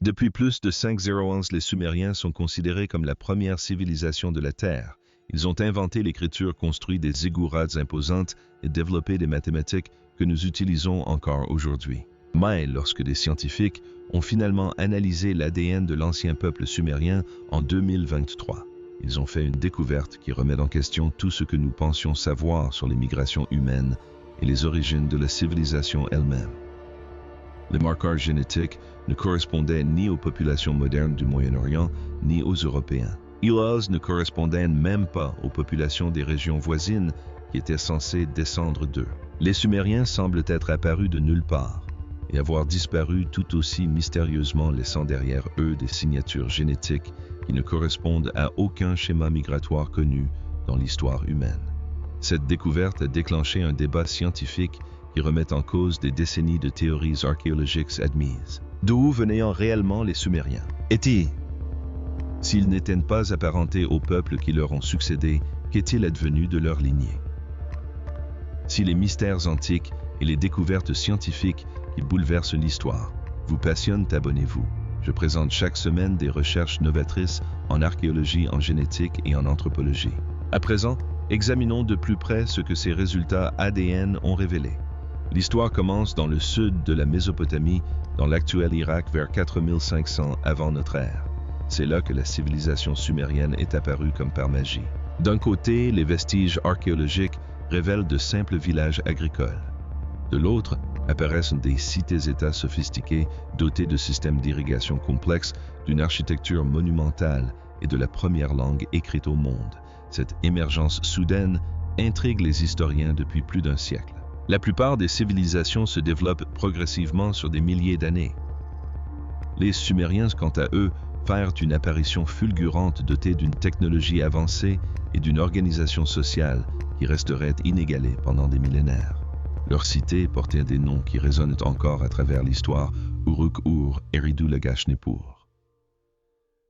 Depuis plus de 5011, les Sumériens sont considérés comme la première civilisation de la Terre. Ils ont inventé l'écriture, construit des ziggourats imposantes et développé des mathématiques que nous utilisons encore aujourd'hui. Mais lorsque des scientifiques ont finalement analysé l'ADN de l'ancien peuple sumérien en 2023, ils ont fait une découverte qui remet en question tout ce que nous pensions savoir sur les migrations humaines et les origines de la civilisation elle-même. Les marqueurs génétiques ne correspondaient ni aux populations modernes du Moyen-Orient, ni aux Européens. Ils ne correspondaient même pas aux populations des régions voisines qui étaient censées descendre d'eux. Les Sumériens semblent être apparus de nulle part et avoir disparu tout aussi mystérieusement, laissant derrière eux des signatures génétiques qui ne correspondent à aucun schéma migratoire connu dans l'histoire humaine. Cette découverte a déclenché un débat scientifique qui remet en cause des décennies de théories archéologiques admises. D'où venaient réellement les Sumériens? S'ils n'étaient pas apparentés aux peuples qui leur ont succédé, qu'est-il advenu de leur lignée? Si les mystères antiques et les découvertes scientifiques qui bouleversent l'histoire vous passionnent, abonnez-vous. Je présente chaque semaine des recherches novatrices en archéologie, en génétique et en anthropologie. À présent, examinons de plus près ce que ces résultats ADN ont révélé. L'histoire commence dans le sud de la Mésopotamie, dans l'actuel Irak, vers 4500 avant notre ère. C'est là que la civilisation sumérienne est apparue comme par magie. D'un côté, les vestiges archéologiques révèlent de simples villages agricoles. De l'autre, apparaissent des cités-États sophistiqués, dotés de systèmes d'irrigation complexes, d'une architecture monumentale et de la première langue écrite au monde. Cette émergence soudaine intrigue les historiens depuis plus d'un siècle. La plupart des civilisations se développent progressivement sur des milliers d'années. Les Sumériens, quant à eux, firent une apparition fulgurante dotée d'une technologie avancée et d'une organisation sociale qui resterait inégalée pendant des millénaires. Leurs cités portaient des noms qui résonnent encore à travers l'histoire: Uruk-Ur, Eridu-Lagach-Nippur.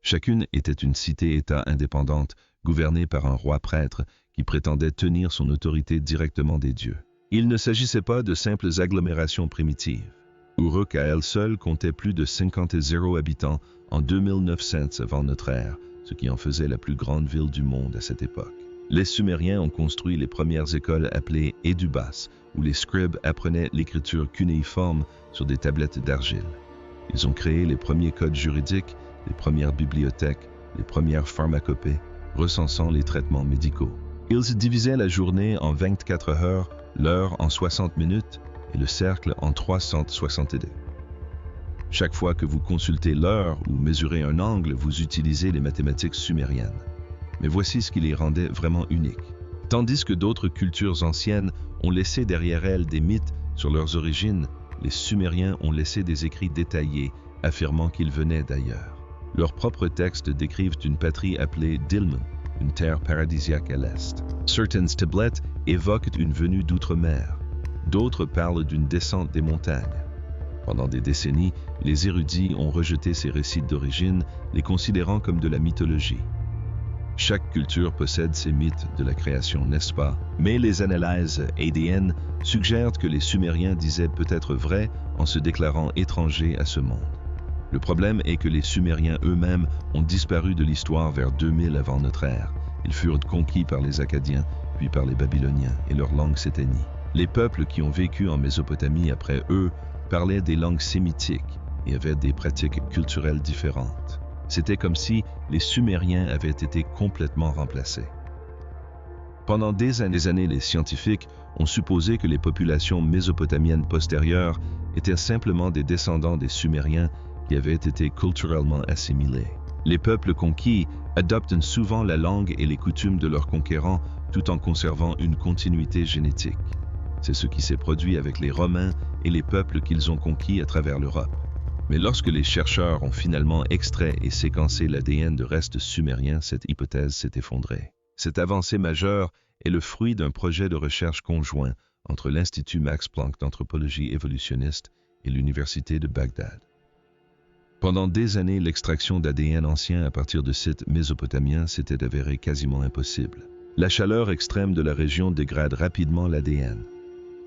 Chacune était une cité-État indépendante, gouvernée par un roi prêtre qui prétendait tenir son autorité directement des dieux. Il ne s'agissait pas de simples agglomérations primitives. Uruk à elle seule comptait plus de 50 habitants en 2900 avant notre ère, ce qui en faisait la plus grande ville du monde à cette époque. Les Sumériens ont construit les premières écoles appelées Edubas, où les scribes apprenaient l'écriture cunéiforme sur des tablettes d'argile. Ils ont créé les premiers codes juridiques, les premières bibliothèques, les premières pharmacopées, recensant les traitements médicaux. Ils divisaient la journée en 24 heures, l'heure en 60 minutes et le cercle en 362. Chaque fois que vous consultez l'heure ou mesurez un angle, vous utilisez les mathématiques sumériennes. Mais voici ce qui les rendait vraiment uniques. Tandis que d'autres cultures anciennes ont laissé derrière elles des mythes sur leurs origines, les Sumériens ont laissé des écrits détaillés affirmant qu'ils venaient d'ailleurs. Leurs propres textes décrivent une patrie appelée Dilmun, une terre paradisiaque à l'est. Certaines tablettes évoquent une venue d'outre-mer. D'autres parlent d'une descente des montagnes. Pendant des décennies, les érudits ont rejeté ces récits d'origine, les considérant comme de la mythologie. Chaque culture possède ses mythes de la création, n'est-ce pas? Mais les analyses ADN suggèrent que les Sumériens disaient peut-être vrai en se déclarant étrangers à ce monde. Le problème est que les Sumériens eux-mêmes ont disparu de l'histoire vers 2000 avant notre ère. Ils furent conquis par les Akkadiens, puis par les Babyloniens, et leur langue s'éteignit. Les peuples qui ont vécu en Mésopotamie après eux parlaient des langues sémitiques et avaient des pratiques culturelles différentes. C'était comme si les Sumériens avaient été complètement remplacés. Pendant des années, les scientifiques ont supposé que les populations mésopotamiennes postérieures étaient simplement des descendants des Sumériens qui avaient été culturellement assimilés. Les peuples conquis adoptent souvent la langue et les coutumes de leurs conquérants tout en conservant une continuité génétique. C'est ce qui s'est produit avec les Romains et les peuples qu'ils ont conquis à travers l'Europe. Mais lorsque les chercheurs ont finalement extrait et séquencé l'ADN de restes sumériens, cette hypothèse s'est effondrée. Cette avancée majeure est le fruit d'un projet de recherche conjoint entre l'Institut Max Planck d'anthropologie évolutionniste et l'Université de Bagdad. Pendant des années, l'extraction d'ADN ancien à partir de sites mésopotamiens s'était avérée quasiment impossible. La chaleur extrême de la région dégrade rapidement l'ADN.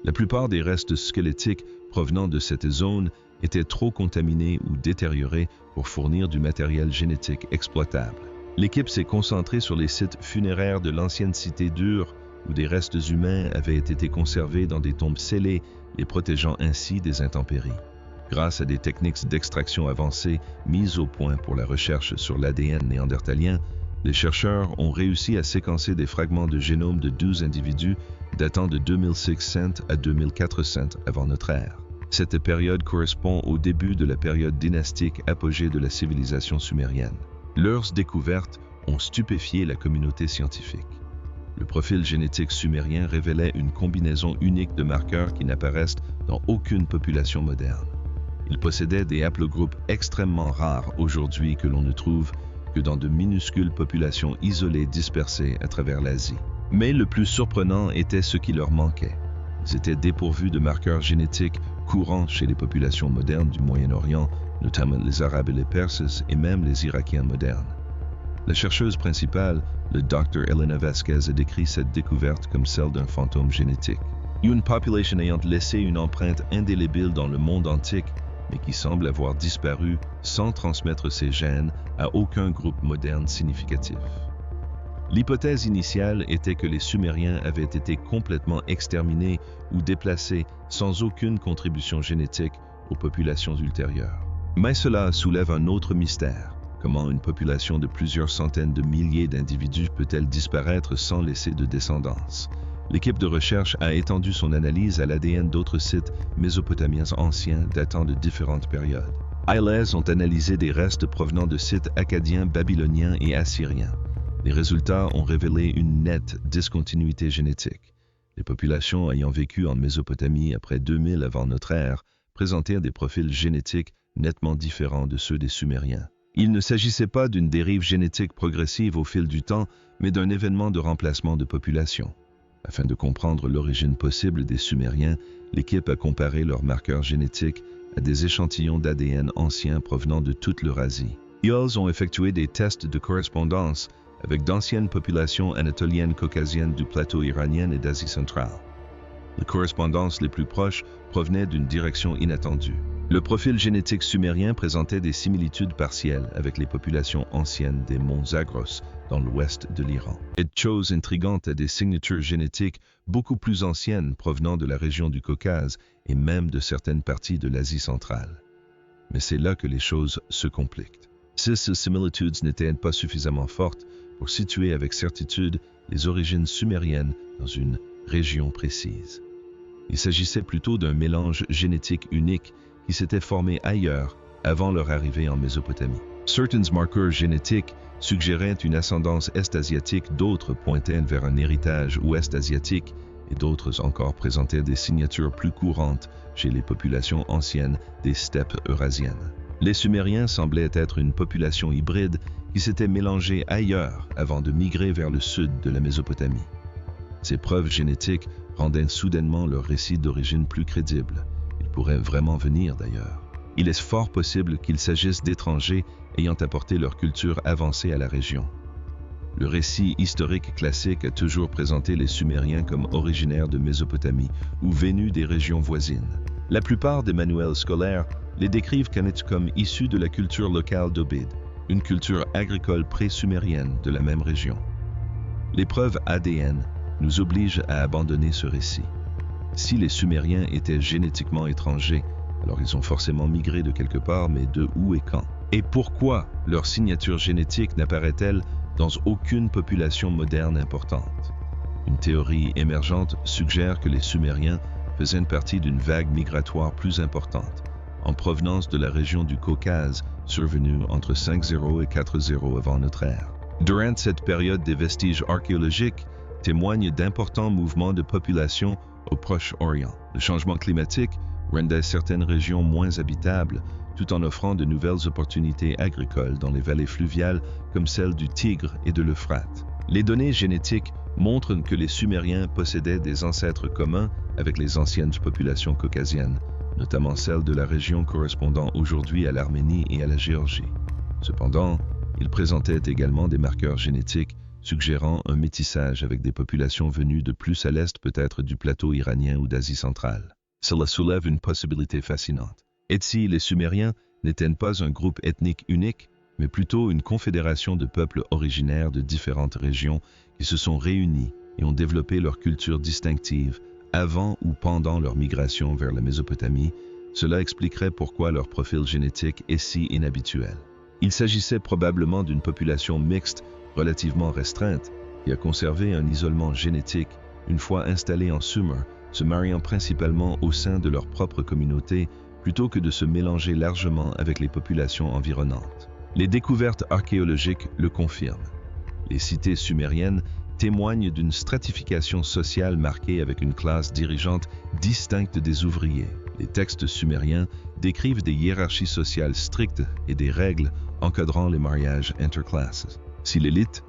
La plupart des restes squelettiques provenant de cette zone étaient trop contaminés ou détériorés pour fournir du matériel génétique exploitable. L'équipe s'est concentrée sur les sites funéraires de l'ancienne cité d'Ur, où des restes humains avaient été conservés dans des tombes scellées, les protégeant ainsi des intempéries. Grâce à des techniques d'extraction avancées mises au point pour la recherche sur l'ADN néandertalien, les chercheurs ont réussi à séquencer des fragments de génome de 12 individus datant de 2600 à 2400 avant notre ère. Cette période correspond au début de la période dynastique apogée de la civilisation sumérienne. Leurs découvertes ont stupéfié la communauté scientifique. Le profil génétique sumérien révélait une combinaison unique de marqueurs qui n'apparaissent dans aucune population moderne. Il possédait des haplogroupes extrêmement rares aujourd'hui que l'on ne trouve que dans de minuscules populations isolées dispersées à travers l'Asie. Mais le plus surprenant était ce qui leur manquait. Ils étaient dépourvus de marqueurs génétiques courants chez les populations modernes du Moyen-Orient, notamment les Arabes et les Perses et même les Irakiens modernes. La chercheuse principale, le Dr. Elena Vasquez, a décrit cette découverte comme celle d'un fantôme génétique. Une population ayant laissé une empreinte indélébile dans le monde antique, mais qui semble avoir disparu sans transmettre ses gènes à aucun groupe moderne significatif. L'hypothèse initiale était que les Sumériens avaient été complètement exterminés ou déplacés sans aucune contribution génétique aux populations ultérieures. Mais cela soulève un autre mystère. Comment une population de plusieurs centaines de milliers d'individus peut-elle disparaître sans laisser de descendance? L'équipe de recherche a étendu son analyse à l'ADN d'autres sites mésopotamiens anciens datant de différentes périodes. Ils ont analysé des restes provenant de sites akkadiens, babyloniens et assyriens. Les résultats ont révélé une nette discontinuité génétique. Les populations ayant vécu en Mésopotamie après 2000 avant notre ère présentèrent des profils génétiques nettement différents de ceux des Sumériens. Il ne s'agissait pas d'une dérive génétique progressive au fil du temps, mais d'un événement de remplacement de population. Afin de comprendre l'origine possible des Sumériens, l'équipe a comparé leurs marqueurs génétiques à des échantillons d'ADN anciens provenant de toute l'Eurasie. Ils ont effectué des tests de correspondance avec d'anciennes populations anatoliennes caucasiennes du plateau iranien et d'Asie centrale. Les correspondances les plus proches provenaient d'une direction inattendue. Le profil génétique sumérien présentait des similitudes partielles avec les populations anciennes des monts Zagros dans l'ouest de l'Iran. Et chose intrigante à des signatures génétiques beaucoup plus anciennes provenant de la région du Caucase et même de certaines parties de l'Asie centrale. Mais c'est là que les choses se compliquent. Si ces similitudes n'étaient pas suffisamment fortes pour situer avec certitude les origines sumériennes dans une région précise. Il s'agissait plutôt d'un mélange génétique unique qui s'était formé ailleurs avant leur arrivée en Mésopotamie. Certains marqueurs génétiques suggéraient une ascendance est-asiatique, d'autres pointaient vers un héritage ouest-asiatique et d'autres encore présentaient des signatures plus courantes chez les populations anciennes des steppes eurasiennes. Les Sumériens semblaient être une population hybride qui s'était mélangée ailleurs avant de migrer vers le sud de la Mésopotamie. Ces preuves génétiques rendaient soudainement leur récit d'origine plus crédible. Ils pourraient vraiment venir d'ailleurs. Il est fort possible qu'il s'agisse d'étrangers ayant apporté leur culture avancée à la région. Le récit historique classique a toujours présenté les Sumériens comme originaires de Mésopotamie ou venus des régions voisines. La plupart des manuels scolaires les décrivent comme issus de la culture locale d'Obid, une culture agricole pré-sumérienne de la même région. Les preuves ADN nous obligent à abandonner ce récit. Si les Sumériens étaient génétiquement étrangers, alors ils ont forcément migré de quelque part, mais de où et quand? Et pourquoi leur signature génétique n'apparaît-elle dans aucune population moderne importante? Une théorie émergente suggère que les Sumériens faisaient partie d'une vague migratoire plus importante, en provenance de la région du Caucase, survenue entre 5.0 et 4.0 avant notre ère. Durant cette période, des vestiges archéologiques témoignent d'importants mouvements de population au Proche-Orient. Le changement climatique rendait certaines régions moins habitables, tout en offrant de nouvelles opportunités agricoles dans les vallées fluviales comme celle du Tigre et de l'Euphrate. Les données génétiques montrent que les Sumériens possédaient des ancêtres communs avec les anciennes populations caucasiennes, notamment celles de la région correspondant aujourd'hui à l'Arménie et à la Géorgie. Cependant, ils présentaient également des marqueurs génétiques suggérant un métissage avec des populations venues de plus à l'est peut-être du plateau iranien ou d'Asie centrale. Cela soulève une possibilité fascinante. Ainsi, les Sumériens n'étaient pas un groupe ethnique unique, mais plutôt une confédération de peuples originaires de différentes régions qui se sont réunis et ont développé leur culture distinctive avant ou pendant leur migration vers la Mésopotamie. Cela expliquerait pourquoi leur profil génétique est si inhabituel. Il s'agissait probablement d'une population mixte relativement restreinte qui a conservé un isolement génétique une fois installée en Sumer, se mariant principalement au sein de leur propre communauté plutôt que de se mélanger largement avec les populations environnantes. Les découvertes archéologiques le confirment. Les cités sumériennes témoignent d'une stratification sociale marquée avec une classe dirigeante distincte des ouvriers. Les textes sumériens décrivent des hiérarchies sociales strictes et des règles encadrant les mariages interclasses. Si l'élite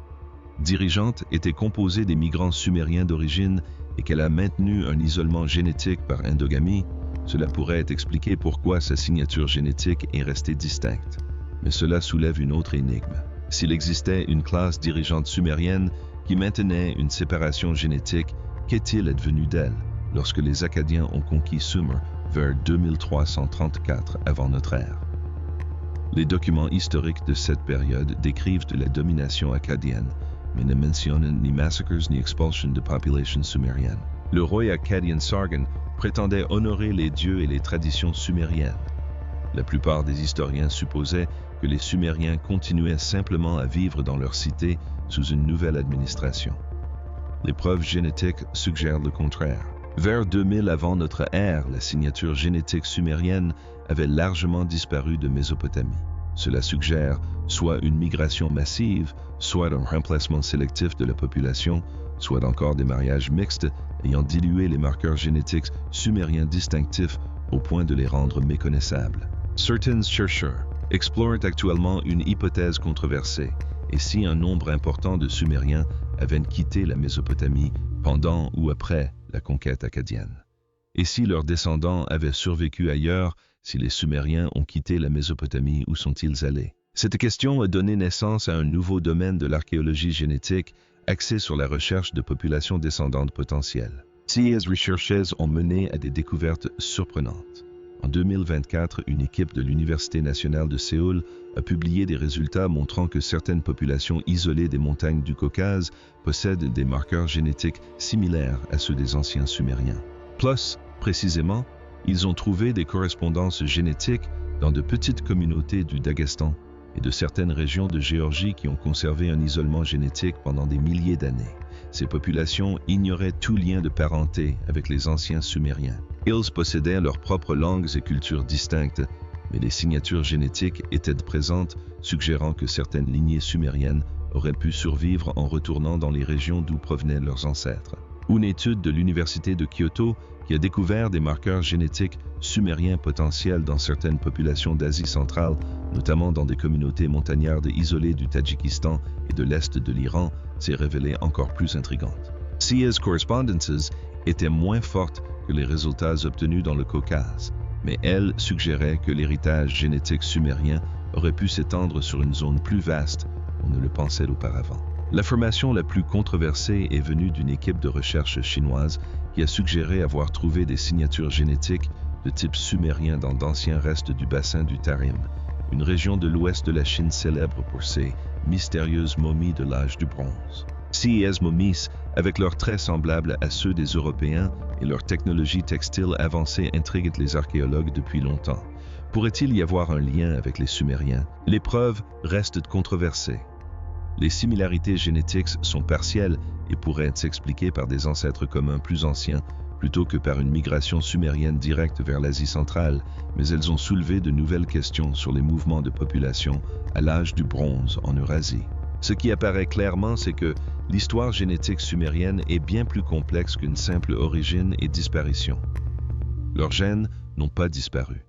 dirigeante était composée des migrants sumériens d'origine et qu'elle a maintenu un isolement génétique par endogamie, cela pourrait expliquer pourquoi sa signature génétique est restée distincte. Mais cela soulève une autre énigme. S'il existait une classe dirigeante sumérienne qui maintenait une séparation génétique, qu'est-il advenu d'elle lorsque les Akkadiens ont conquis Sumer vers 2334 avant notre ère? Les documents historiques de cette période décrivent de la domination akkadienne, mais ne mentionnent ni massacres ni expulsions de populations sumériennes. Le roi akkadien Sargon prétendait honorer les dieux et les traditions sumériennes. La plupart des historiens supposaient que les Sumériens continuaient simplement à vivre dans leur cité sous une nouvelle administration. Les preuves génétiques suggèrent le contraire. Vers 2000 avant notre ère, la signature génétique sumérienne avait largement disparu de Mésopotamie. Cela suggère soit une migration massive, soit un remplacement sélectif de la population, soit encore des mariages mixtes ayant dilué les marqueurs génétiques sumériens distinctifs au point de les rendre méconnaissables. Certains chercheurs explorent actuellement une hypothèse controversée, et si un nombre important de Sumériens avaient quitté la Mésopotamie pendant ou après la conquête akkadienne. Et si leurs descendants avaient survécu ailleurs, si les Sumériens ont quitté la Mésopotamie, où sont-ils allés? Cette question a donné naissance à un nouveau domaine de l'archéologie génétique axé sur la recherche de populations descendantes potentielles. Ces recherches ont mené à des découvertes surprenantes. En 2024, une équipe de l'Université nationale de Séoul a publié des résultats montrant que certaines populations isolées des montagnes du Caucase possèdent des marqueurs génétiques similaires à ceux des anciens Sumériens. Plus précisément, ils ont trouvé des correspondances génétiques dans de petites communautés du Daghestan et de certaines régions de Géorgie qui ont conservé un isolement génétique pendant des milliers d'années. Ces populations ignoraient tout lien de parenté avec les anciens Sumériens. Ils possédaient leurs propres langues et cultures distinctes, mais les signatures génétiques étaient présentes, suggérant que certaines lignées sumériennes auraient pu survivre en retournant dans les régions d'où provenaient leurs ancêtres. Une étude de l'Université de Kyoto qui a découvert des marqueurs génétiques sumériens potentiels dans certaines populations d'Asie centrale, notamment dans des communautés montagnardes isolées du Tadjikistan et de l'Est de l'Iran, s'est révélée encore plus intrigante. Ces correspondances étaient moins fortes que les résultats obtenus dans le Caucase, mais elles suggéraient que l'héritage génétique sumérien aurait pu s'étendre sur une zone plus vaste qu'on ne le pensait auparavant. L'affirmation la plus controversée est venue d'une équipe de recherche chinoise qui a suggéré avoir trouvé des signatures génétiques de type sumérien dans d'anciens restes du bassin du Tarim, une région de l'ouest de la Chine célèbre pour ses mystérieuses momies de l'âge du bronze. Ces momies, avec leurs traits semblables à ceux des Européens et leur technologie textile avancée, intriguent les archéologues depuis longtemps. Pourrait-il y avoir un lien avec les Sumériens? Les preuves restent controversées. Les similarités génétiques sont partielles et pourraient s'expliquer par des ancêtres communs plus anciens plutôt que par une migration sumérienne directe vers l'Asie centrale, mais elles ont soulevé de nouvelles questions sur les mouvements de population à l'âge du bronze en Eurasie. Ce qui apparaît clairement, c'est que l'histoire génétique sumérienne est bien plus complexe qu'une simple origine et disparition. Leurs gènes n'ont pas disparu.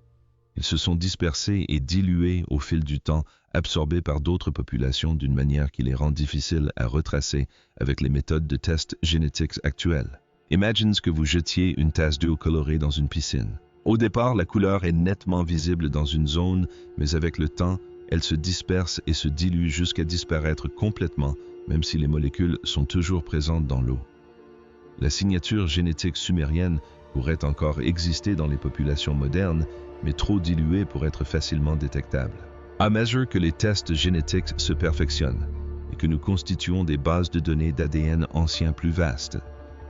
Ils se sont dispersés et dilués au fil du temps, absorbés par d'autres populations d'une manière qui les rend difficiles à retracer avec les méthodes de tests génétiques actuelles. Imagine que vous jetiez une tasse d'eau colorée dans une piscine. Au départ, la couleur est nettement visible dans une zone, mais avec le temps, elle se disperse et se dilue jusqu'à disparaître complètement, même si les molécules sont toujours présentes dans l'eau. La signature génétique sumérienne pourraient encore exister dans les populations modernes, mais trop diluées pour être facilement détectables. À mesure que les tests génétiques se perfectionnent et que nous constituons des bases de données d'ADN anciens plus vastes,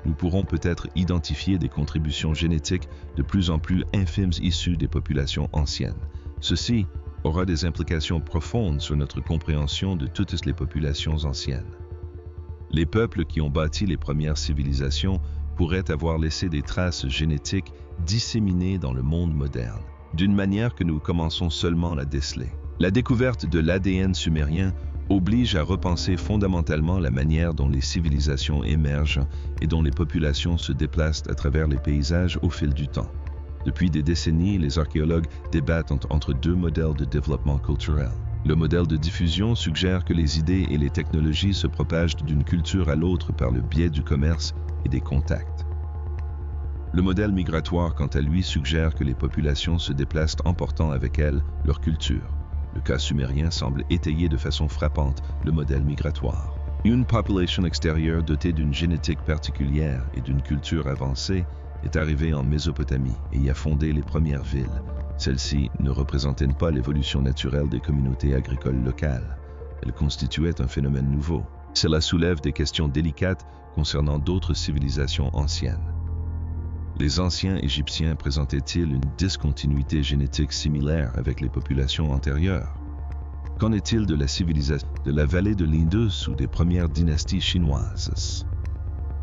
nous pourrons peut-être identifier des contributions génétiques de plus en plus infimes issues des populations anciennes. Ceci aura des implications profondes sur notre compréhension de toutes les populations anciennes. Les peuples qui ont bâti les premières civilisations pourraient avoir laissé des traces génétiques disséminées dans le monde moderne, d'une manière que nous commençons seulement à déceler. La découverte de l'ADN sumérien oblige à repenser fondamentalement la manière dont les civilisations émergent et dont les populations se déplacent à travers les paysages au fil du temps. Depuis des décennies, les archéologues débattent entre deux modèles de développement culturel. Le modèle de diffusion suggère que les idées et les technologies se propagent d'une culture à l'autre par le biais du commerce et des contacts. Le modèle migratoire, quant à lui, suggère que les populations se déplacent emportant avec elles leur culture. Le cas sumérien semble étayer de façon frappante le modèle migratoire. Une population extérieure dotée d'une génétique particulière et d'une culture avancée est arrivée en Mésopotamie et y a fondé les premières villes. Celles-ci ne représentaient pas l'évolution naturelle des communautés agricoles locales. Elles constituaient un phénomène nouveau. Cela soulève des questions délicates concernant d'autres civilisations anciennes. Les anciens Égyptiens présentaient-ils une discontinuité génétique similaire avec les populations antérieures? Qu'en est-il de la civilisation de la vallée de l'Indus ou des premières dynasties chinoises?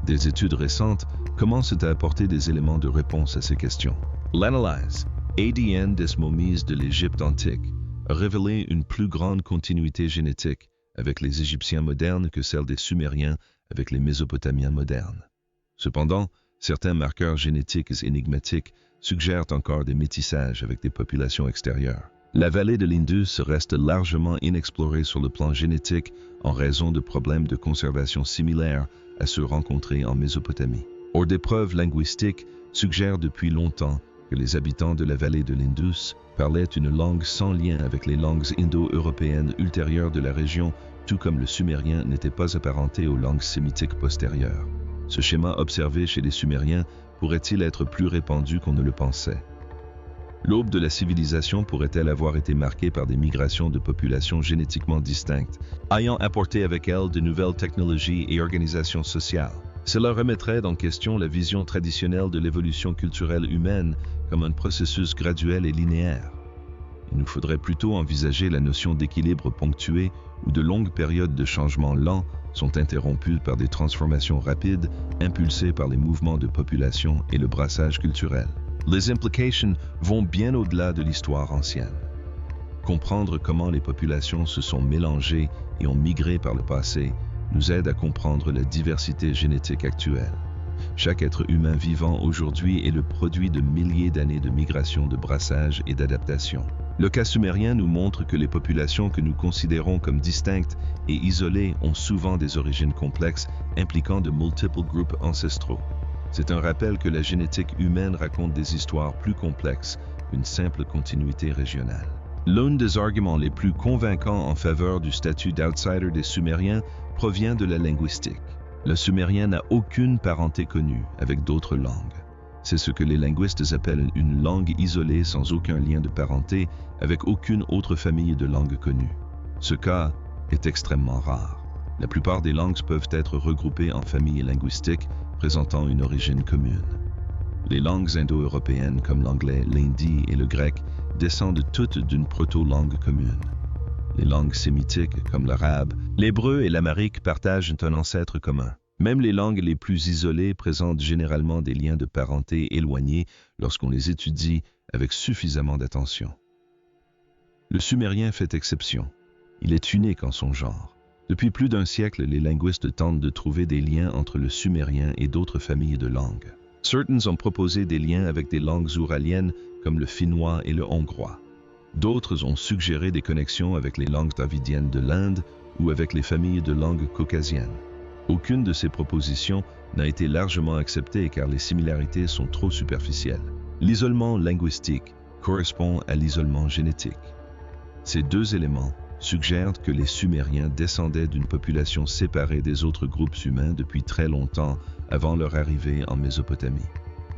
Des études récentes commencent à apporter des éléments de réponse à ces questions. L'analyse ADN des momies de l'Égypte antique a révélé une plus grande continuité génétique avec les Égyptiens modernes que celle des Sumériens avec les Mésopotamiens modernes. Cependant, certains marqueurs génétiques énigmatiques suggèrent encore des métissages avec des populations extérieures. La vallée de l'Indus reste largement inexplorée sur le plan génétique en raison de problèmes de conservation similaires à ceux rencontrés en Mésopotamie. Or, des preuves linguistiques suggèrent depuis longtemps que les habitants de la vallée de l'Indus parlaient une langue sans lien avec les langues indo-européennes ultérieures de la région, tout comme le sumérien n'était pas apparenté aux langues sémitiques postérieures. Ce schéma observé chez les Sumériens pourrait-il être plus répandu qu'on ne le pensait? L'aube de la civilisation pourrait-elle avoir été marquée par des migrations de populations génétiquement distinctes, ayant apporté avec elles de nouvelles technologies et organisations sociales? Cela remettrait en question la vision traditionnelle de l'évolution culturelle humaine comme un processus graduel et linéaire. Il nous faudrait plutôt envisager la notion d'équilibre ponctué où de longues périodes de changement lents sont interrompues par des transformations rapides impulsées par les mouvements de population et le brassage culturel. Les implications vont bien au-delà de l'histoire ancienne. Comprendre comment les populations se sont mélangées et ont migré par le passé nous aide à comprendre la diversité génétique actuelle. Chaque être humain vivant aujourd'hui est le produit de milliers d'années de migration, de brassage et d'adaptation. Le cas sumérien nous montre que les populations que nous considérons comme distinctes et isolées ont souvent des origines complexes impliquant de multiples groupes ancestraux. C'est un rappel que la génétique humaine raconte des histoires plus complexes qu'une simple continuité régionale. L'un des arguments les plus convaincants en faveur du statut d'outsider des Sumériens provient de la linguistique. Le sumérien n'a aucune parenté connue avec d'autres langues. C'est ce que les linguistes appellent une langue isolée sans aucun lien de parenté avec aucune autre famille de langues connues. Ce cas est extrêmement rare. La plupart des langues peuvent être regroupées en familles linguistiques présentant une origine commune. Les langues indo-européennes comme l'anglais, l'hindi et le grec descendent toutes d'une proto-langue commune. Les langues sémitiques comme l'arabe, l'hébreu et l'amharique partagent un ancêtre commun. Même les langues les plus isolées présentent généralement des liens de parenté éloignés lorsqu'on les étudie avec suffisamment d'attention. Le sumérien fait exception. Il est unique en son genre. Depuis plus d'un siècle, les linguistes tentent de trouver des liens entre le sumérien et d'autres familles de langues. Certains ont proposé des liens avec des langues ouraliennes comme le finnois et le hongrois. D'autres ont suggéré des connexions avec les langues dravidiennes de l'Inde ou avec les familles de langues caucasiennes. Aucune de ces propositions n'a été largement acceptée car les similarités sont trop superficielles. L'isolement linguistique correspond à l'isolement génétique. Ces deux éléments suggèrent que les Sumériens descendaient d'une population séparée des autres groupes humains depuis très longtemps avant leur arrivée en Mésopotamie.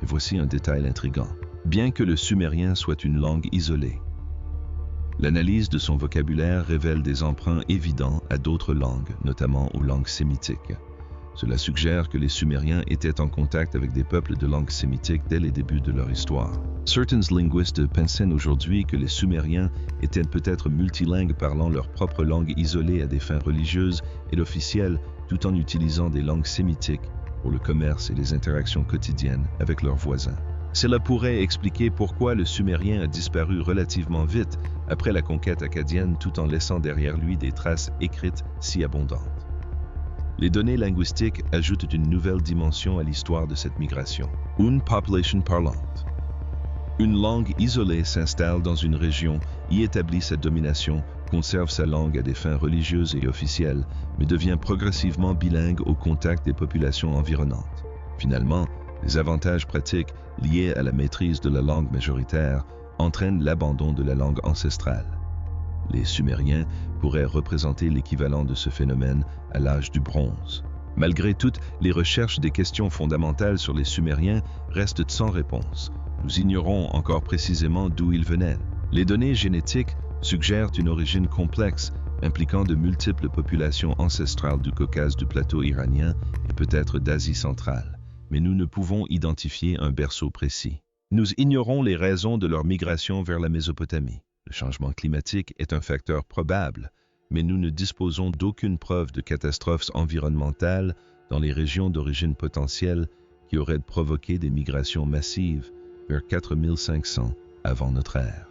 Mais voici un détail intrigant. Bien que le sumérien soit une langue isolée, l'analyse de son vocabulaire révèle des emprunts évidents à d'autres langues, notamment aux langues sémitiques. Cela suggère que les Sumériens étaient en contact avec des peuples de langue sémitique dès les débuts de leur histoire. Certains linguistes pensent aujourd'hui que les Sumériens étaient peut-être multilingues parlant leur propre langue isolée à des fins religieuses et officielles, tout en utilisant des langues sémitiques pour le commerce et les interactions quotidiennes avec leurs voisins. Cela pourrait expliquer pourquoi le sumérien a disparu relativement vite après la conquête acadienne tout en laissant derrière lui des traces écrites si abondantes. Les données linguistiques ajoutent une nouvelle dimension à l'histoire de cette migration. Une population parlante. Une langue isolée s'installe dans une région, y établit sa domination, conserve sa langue à des fins religieuses et officielles, mais devient progressivement bilingue au contact des populations environnantes. Finalement, les avantages pratiques liés à la maîtrise de la langue majoritaire entraînent l'abandon de la langue ancestrale. Les Sumériens pourraient représenter l'équivalent de ce phénomène à l'âge du bronze. Malgré toutes, les recherches des questions fondamentales sur les Sumériens restent sans réponse. Nous ignorons encore précisément d'où ils venaient. Les données génétiques suggèrent une origine complexe, impliquant de multiples populations ancestrales du Caucase, du plateau iranien et peut-être d'Asie centrale. Mais nous ne pouvons identifier un berceau précis. Nous ignorons les raisons de leur migration vers la Mésopotamie. Le changement climatique est un facteur probable, mais nous ne disposons d'aucune preuve de catastrophes environnementales dans les régions d'origine potentielle qui auraient provoqué des migrations massives vers 4500 avant notre ère.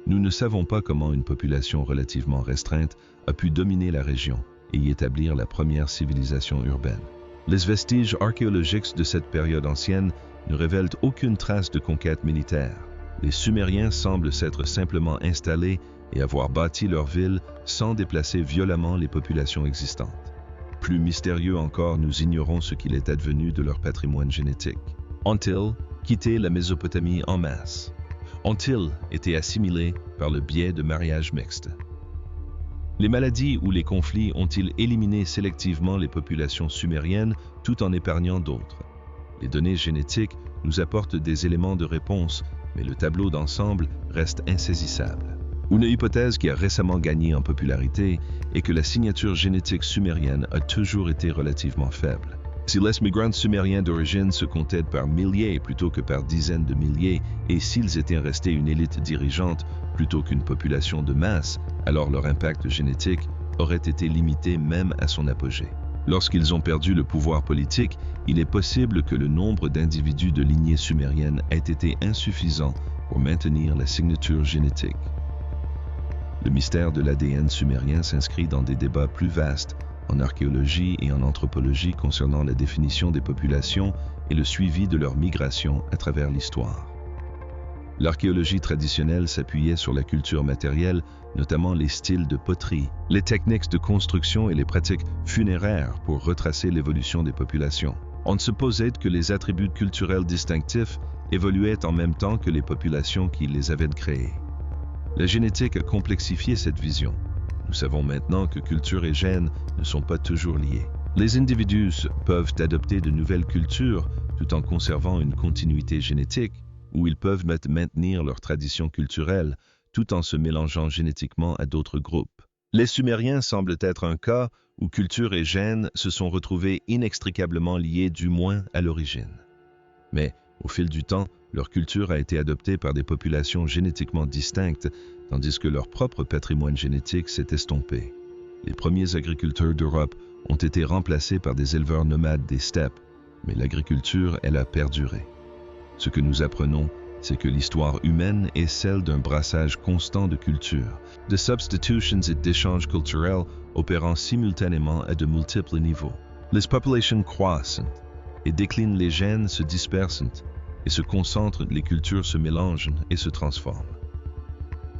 Nous ne savons pas comment une population relativement restreinte a pu dominer la région et y établir la première civilisation urbaine. Les vestiges archéologiques de cette période ancienne ne révèlent aucune trace de conquête militaire. Les Sumériens semblent s'être simplement installés et avoir bâti leur ville sans déplacer violemment les populations existantes. Plus mystérieux encore, nous ignorons ce qu'il est advenu de leur patrimoine génétique. Ont-ils quitté la Mésopotamie en masse? Ont-ils été assimilés par le biais de mariages mixtes? Les maladies ou les conflits ont-ils éliminé sélectivement les populations sumériennes tout en épargnant d'autres? Les données génétiques nous apportent des éléments de réponse, mais le tableau d'ensemble reste insaisissable. Une hypothèse qui a récemment gagné en popularité est que la signature génétique sumérienne a toujours été relativement faible. Si les migrants sumériens d'origine se comptaient par milliers plutôt que par dizaines de milliers, et s'ils étaient restés une élite dirigeante plutôt qu'une population de masse, alors leur impact génétique aurait été limité même à son apogée. Lorsqu'ils ont perdu le pouvoir politique, il est possible que le nombre d'individus de lignée sumérienne ait été insuffisant pour maintenir la signature génétique. Le mystère de l'ADN sumérien s'inscrit dans des débats plus vastes en archéologie et en anthropologie concernant la définition des populations et le suivi de leur migration à travers l'histoire. L'archéologie traditionnelle s'appuyait sur la culture matérielle, notamment les styles de poterie, les techniques de construction et les pratiques funéraires pour retracer l'évolution des populations. On supposait que les attributs culturels distinctifs évoluaient en même temps que les populations qui les avaient créés. La génétique a complexifié cette vision. Nous savons maintenant que culture et gènes ne sont pas toujours liés. Les individus peuvent adopter de nouvelles cultures tout en conservant une continuité génétique, ou ils peuvent maintenir leur tradition culturelle tout en se mélangeant génétiquement à d'autres groupes. Les Sumériens semblent être un cas où culture et gènes se sont retrouvés inextricablement liés du moins à l'origine. Mais, au fil du temps, leur culture a été adoptée par des populations génétiquement distinctes, tandis que leur propre patrimoine génétique s'est estompé. Les premiers agriculteurs d'Europe ont été remplacés par des éleveurs nomades des steppes, mais l'agriculture, elle a perduré. Ce que nous apprenons, c'est que l'histoire humaine est celle d'un brassage constant de cultures, de substitutions et d'échanges culturels opérant simultanément à de multiples niveaux. Les populations croissent et déclinent, les gènes se dispersent et se concentrent, les cultures se mélangent et se transforment.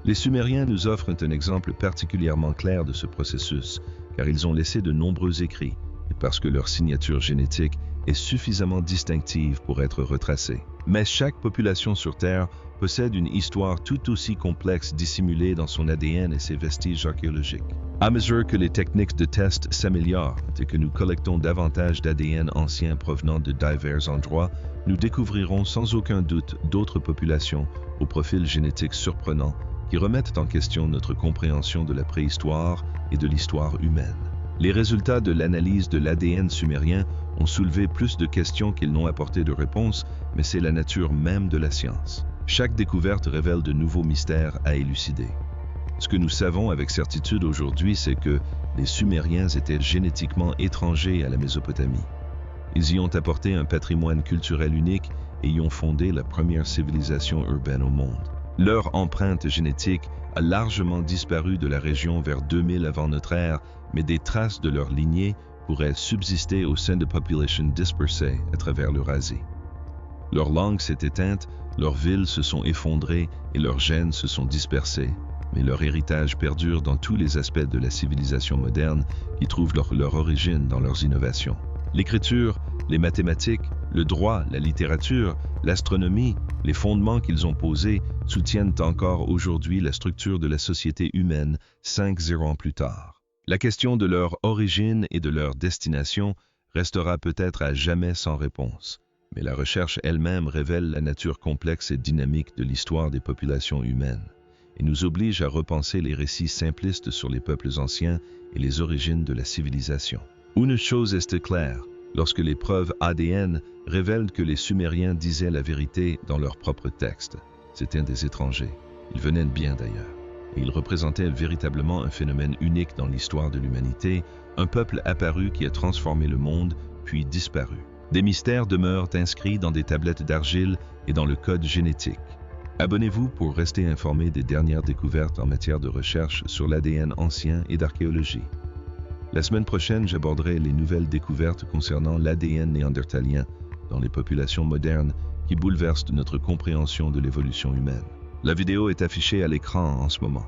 Les Sumériens nous offrent un exemple particulièrement clair de ce processus, car ils ont laissé de nombreux écrits, et parce que leur signature génétique est suffisamment distinctive pour être retracée. Mais chaque population sur Terre possède une histoire tout aussi complexe dissimulée dans son ADN et ses vestiges archéologiques. À mesure que les techniques de test s'améliorent et que nous collectons davantage d'ADN ancien provenant de divers endroits, nous découvrirons sans aucun doute d'autres populations au profil génétique surprenant qui remettent en question notre compréhension de la préhistoire et de l'histoire humaine. Les résultats de l'analyse de l'ADN sumérien ont soulevé plus de questions qu'ils n'ont apporté de réponses, mais c'est la nature même de la science. Chaque découverte révèle de nouveaux mystères à élucider. Ce que nous savons avec certitude aujourd'hui, c'est que les Sumériens étaient génétiquement étrangers à la Mésopotamie. Ils y ont apporté un patrimoine culturel unique et y ont fondé la première civilisation urbaine au monde. Leur empreinte génétique a largement disparu de la région vers 2000 avant notre ère, mais des traces de leur lignée pourraient subsister au sein de populations dispersées à travers l'Eurasie. Leur langue s'est éteinte, leurs villes se sont effondrées et leurs gènes se sont dispersés. Mais leur héritage perdure dans tous les aspects de la civilisation moderne qui trouvent leur origine dans leurs innovations. L'écriture, les mathématiques, le droit, la littérature, l'astronomie, les fondements qu'ils ont posés soutiennent encore aujourd'hui la structure de la société humaine 50 ans plus tard. La question de leur origine et de leur destination restera peut-être à jamais sans réponse, mais la recherche elle-même révèle la nature complexe et dynamique de l'histoire des populations humaines et nous oblige à repenser les récits simplistes sur les peuples anciens et les origines de la civilisation. Une chose est claire, lorsque les preuves ADN révèlent que les Sumériens disaient la vérité dans leurs propres textes, c'étaient des étrangers. Ils venaient de bien d'ailleurs, et ils représentaient véritablement un phénomène unique dans l'histoire de l'humanité, un peuple apparu qui a transformé le monde, puis disparu. Des mystères demeurent inscrits dans des tablettes d'argile et dans le code génétique. Abonnez-vous pour rester informé des dernières découvertes en matière de recherche sur l'ADN ancien et d'archéologie. La semaine prochaine, j'aborderai les nouvelles découvertes concernant l'ADN néandertalien dans les populations modernes qui bouleversent notre compréhension de l'évolution humaine. La vidéo est affichée à l'écran en ce moment.